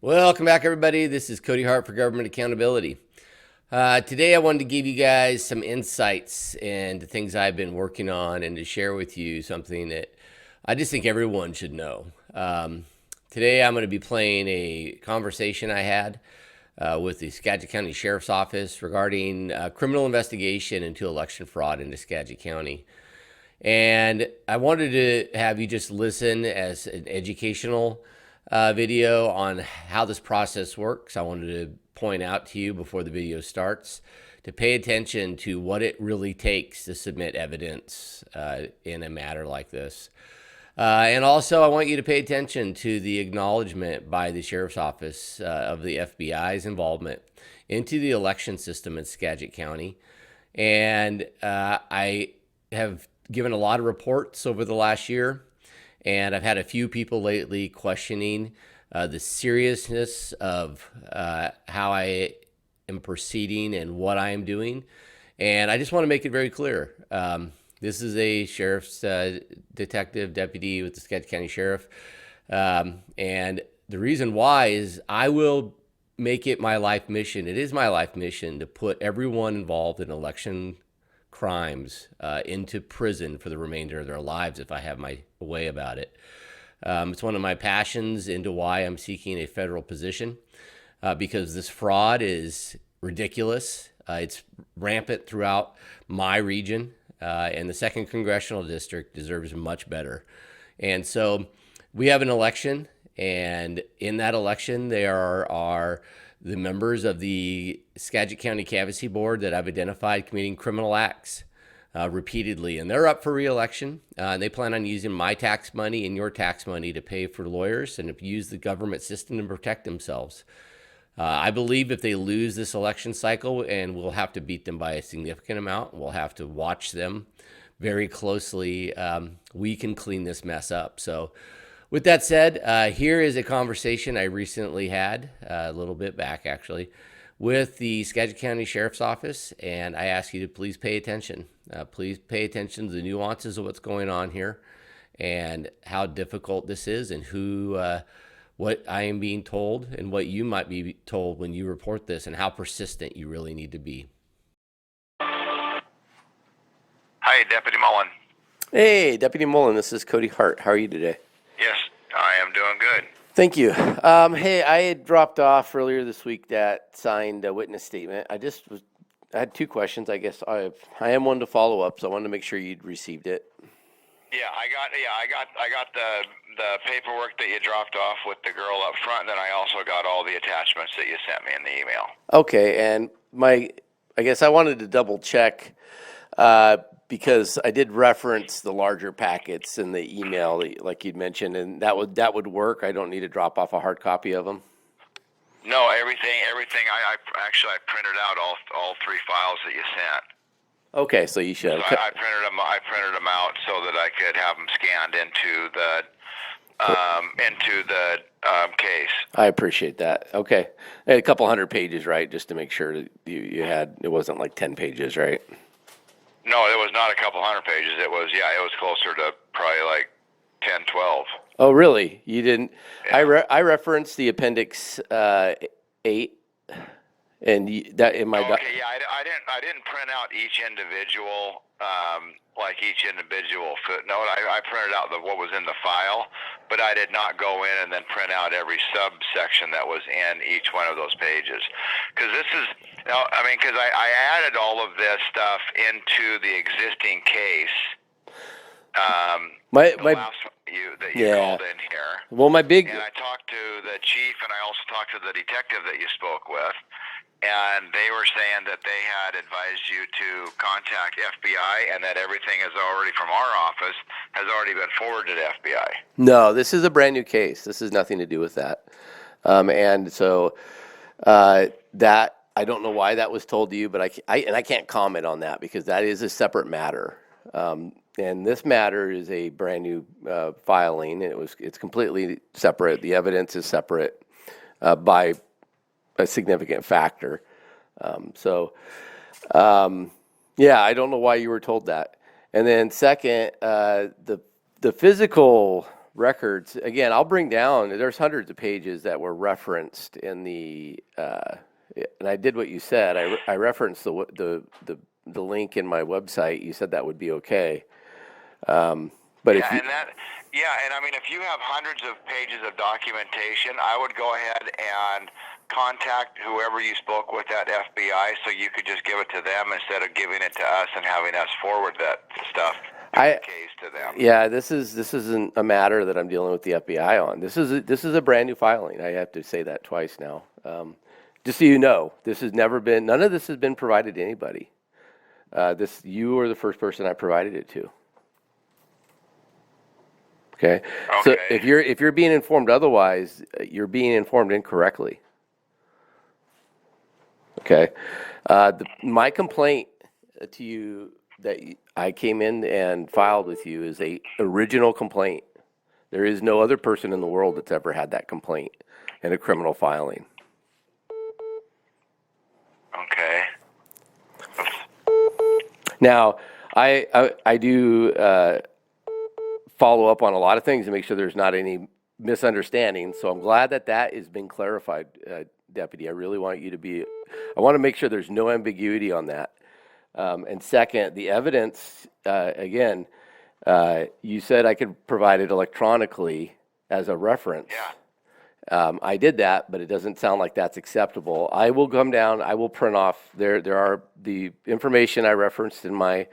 Welcome back, everybody. This is Cody Hart for Government Accountability. Today, I wanted to give you guys some insights into things I've been working on and to share with you something that I just think everyone should know. Today, I'm going to be playing a conversation I had with the Skagit County Sheriff's Office regarding criminal investigation into election fraud into Skagit County. And I wanted to have you just listen as an educational video on how this process works. I wanted to point out to you before the video starts to pay attention to what it really takes to submit evidence in a matter like this. And also, I want you to pay attention to the acknowledgement by the Sheriff's Office of the FBI's involvement into the election system in Skagit County. And I have given a lot of reports over the last year, and I've had a few people lately questioning the seriousness of how I am proceeding and what I am doing. And I just want to make it very clear. This is a sheriff's deputy with the Skagit County Sheriff. And the reason why is I will make it my life mission. It is my life mission to put everyone involved in election crimes into prison for the remainder of their lives if I have my way about it. It's one of my passions into why I'm seeking a federal position because this fraud is ridiculous. It's rampant throughout my region, and the 2nd Congressional District deserves much better. And so we have an election, and in that election, there are the members of the Skagit County Canvassing Board that I've identified committing criminal acts repeatedly, and they're up for re-election. They plan on using my tax money and your tax money to pay for lawyers and to use the government system to protect themselves. I believe if they lose this election cycle, and we'll have to beat them by a significant amount, we'll have to watch them very closely, we can clean this mess up. So with that said, here is a conversation I recently had, a little bit back actually, with the Skagit County Sheriff's Office, and I ask you to please pay attention. Please pay attention to the nuances of what's going on here and how difficult this is and what I am being told and what you might be told when you report this and how persistent you really need to be. Hi, Deputy Mullen. Hey, Deputy Mullen, this is Cody Hart. How are you today? Yes, I am doing good. Thank you. Hey, I had dropped off earlier this week that signed witness statement. I had 2 questions. I guess I am one to follow up, so I wanted to make sure you'd received it. Yeah, I got the paperwork that you dropped off with the girl up front, and then I also got all the attachments that you sent me in the email. Okay, and I guess I wanted to double check because I did reference the larger packets in the email, like you'd mentioned, and that would work. I don't need to drop off a hard copy of them. No, everything. I actually printed out all 3 files that you sent. Okay, so you should. So I printed them out so that I could have them scanned into the case. I appreciate that. Okay, a couple hundred pages, right? Just to make sure that you had it wasn't like 10 pages, right? No, it was not a couple hundred pages. It was closer to probably like 10, 12. Oh, really? You didn't? Yeah. I referenced the appendix 8, and that in my. Okay, yeah, I didn't print out each individual footnote. I printed out what was in the file, but I did not go in and then print out every subsection that was in each one of those pages. Because I added all of this stuff into the existing case. The last one that you called in here. Well, and I talked to the chief, and I also talked to the detective that you spoke with, and they were saying that they had advised you to contact FBI, and that everything is already from our office has already been forwarded to FBI. No, this is a brand new case. This has nothing to do with that, and so that I don't know why that was told to you, but I can't comment on that because that is a separate matter. And this matter is a brand new filing, and it's completely separate. The evidence is separate by a significant factor. Yeah, I don't know why you were told that. And then second, the physical records. Again, I'll bring down, there's hundreds of pages that were referenced in the, and I did what you said. I referenced the link in my website. You said that would be okay. But if you, and I mean, if you have hundreds of pages of documentation, I would go ahead and contact whoever you spoke with at FBI, so you could just give it to them instead of giving it to us and having us forward that stuff case to them. Yeah, this isn't a matter that I'm dealing with the FBI on. This is a brand new filing. I have to say that twice now. Just so you know, none of this has been provided to anybody. You are the first person I provided it to. Okay. So if you're being informed otherwise, you're being informed incorrectly. Okay. My complaint to you that I came in and filed with you is a original complaint. There is no other person in the world that's ever had that complaint in a criminal filing. Okay. Now, I do follow up on a lot of things to make sure there's not any misunderstanding. So I'm glad that has been clarified, Deputy. I really want I want to make sure there's no ambiguity on that. And second, the evidence, again, you said I could provide it electronically as a reference. Yeah. I did that, but it doesn't sound like that's acceptable. I will come down. I will print off. There are the information I referenced in my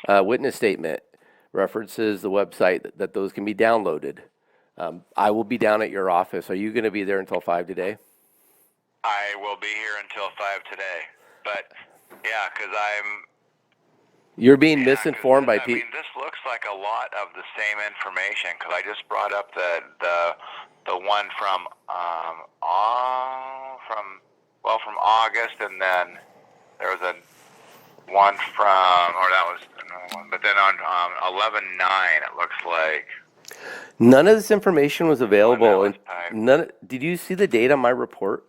witness statement references the website that those can be downloaded. I will be down at your office. Are you going to be there until 5 today? I will be here until 5 today. But, yeah, because You're being misinformed by people. I mean, this looks like a lot of the same information, because I just brought up the one from August, and then there was one from, or that was another one, but then on 11/9 it looks like. None of this information was available. Did you see the date on my report?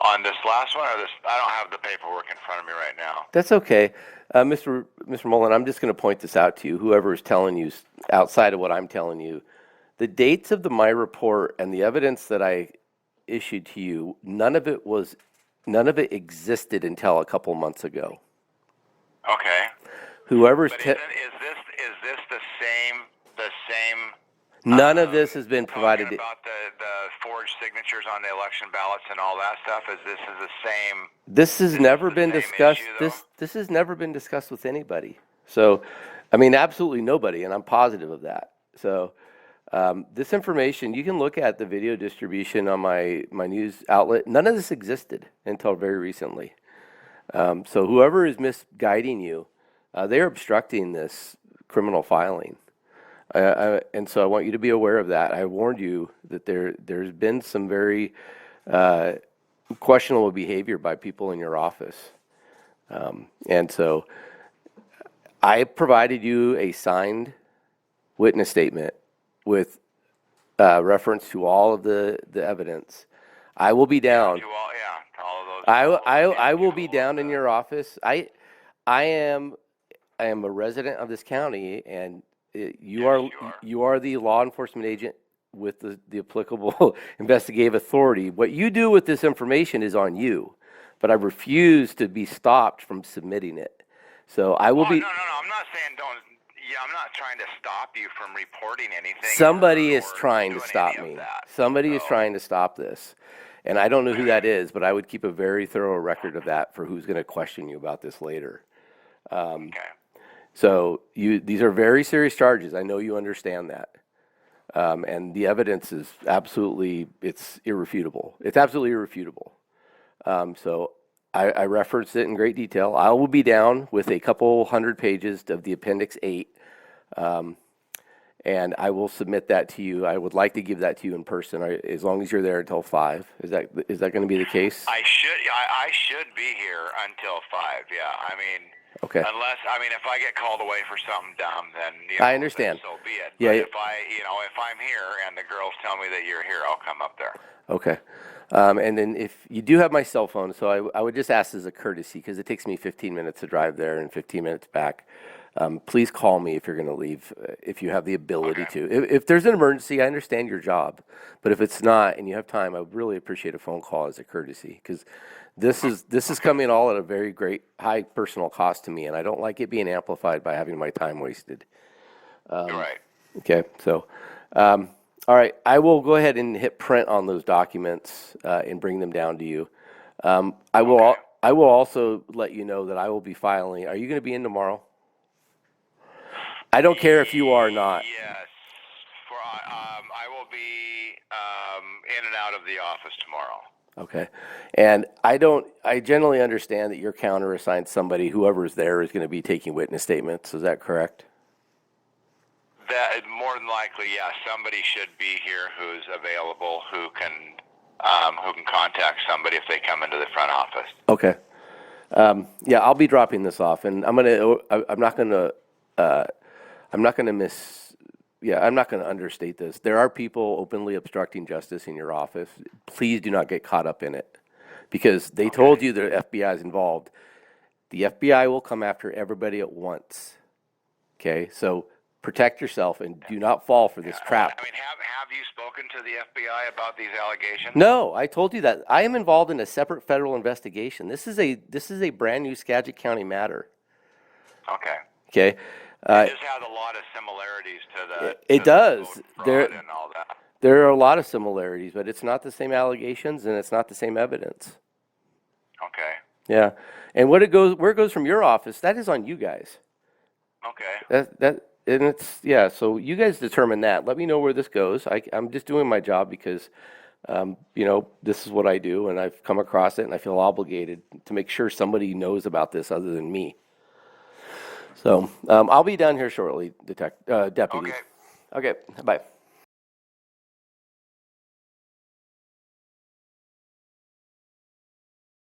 On this last one, or this? I don't have the paperwork in front of me right now. That's okay. Mr. Mullen, I'm just going to point this out to you, whoever is telling you outside of what I'm telling you. The dates of my report and the evidence that I issued to you, none of it existed until a couple months ago. Okay. Whoever's is this the same? None of this has been provided. About the forged signatures on the election ballots and all that stuff. This is the same. This has never been discussed. This has never been discussed with anybody. So, I mean, absolutely nobody, and I'm positive of that. So, this information, you can look at the video distribution on my news outlet. None of this existed until very recently. So whoever is misguiding you, they're obstructing this criminal filing. And so I want you to be aware of that. I warned you that there's been some very questionable behavior by people in your office. And so I provided you a signed witness statement with reference to all of the evidence. I will be down. All of those. I will be down in your office. I am a resident of this county, and you are the law enforcement agent with the applicable investigative authority. What you do with this information is on you, but I refuse to be stopped from submitting it. So I will be. No. I'm not saying don't. Yeah, I'm not trying to stop you from reporting anything. Somebody is trying to stop me. Somebody is trying to stop this. And I don't know who that is, but I would keep a very thorough record of that for who's going to question you about this later. Okay. So these are very serious charges. I know you understand that. And the evidence is it's irrefutable. It's absolutely irrefutable. So I referenced it in great detail. I will be down with a couple hundred pages of the Appendix 8, and I will submit that to you. I would like to give that to you in person, as long as you're there until 5. Is that going to be the case? I should be here until 5. Yeah, I mean. Okay. Unless, if I get called away for something dumb, then I understand. So be it. Yeah. But if I'm here and the girls tell me that you're here, I'll come up there. Okay. And then if you do have my cell phone, so I would just ask as a courtesy, because it takes me 15 minutes to drive there and 15 minutes back. please call me if you're going to leave, if you have the ability to. If there's an emergency, I understand your job, but if it's not and you have time, I would really appreciate a phone call as a courtesy, because this is coming all at a very great high personal cost to me, and I don't like it being amplified by having my time wasted. Right. Okay, so all right, I will go ahead and hit print on those documents and bring them down to you. I will also let you know that I will be filing. Are you going to be in tomorrow? I don't care if you are or not. Yes. I will be in and out of the office tomorrow. Okay. And I generally understand that your counter assigned somebody, whoever's there is going to be taking witness statements. Is that correct? That more than likely, yeah. Somebody should be here who's available, who can contact somebody if they come into the front office. Okay. Yeah, I'll be dropping this off, and I'm not going to understate this. There are people openly obstructing justice in your office. Please do not get caught up in it, because they told you the FBI is involved. The FBI will come after everybody at once. Okay, so protect yourself and do not fall for this trap. I mean, have you spoken to the FBI about these allegations? No, I told you that. I am involved in a separate federal investigation. This is a brand new Skagit County matter. Okay. Okay. It just has a lot of similarities to the. It does. Fraud and all that. There are a lot of similarities, but it's not the same allegations and it's not the same evidence. Okay. Yeah, and where it goes from your office, that is on you guys. Okay. And it's, so you guys determine that. Let me know where this goes. I'm just doing my job because, this is what I do, and I've come across it, and I feel obligated to make sure somebody knows about this other than me. So I'll be down here shortly, deputy. Okay. Okay, bye.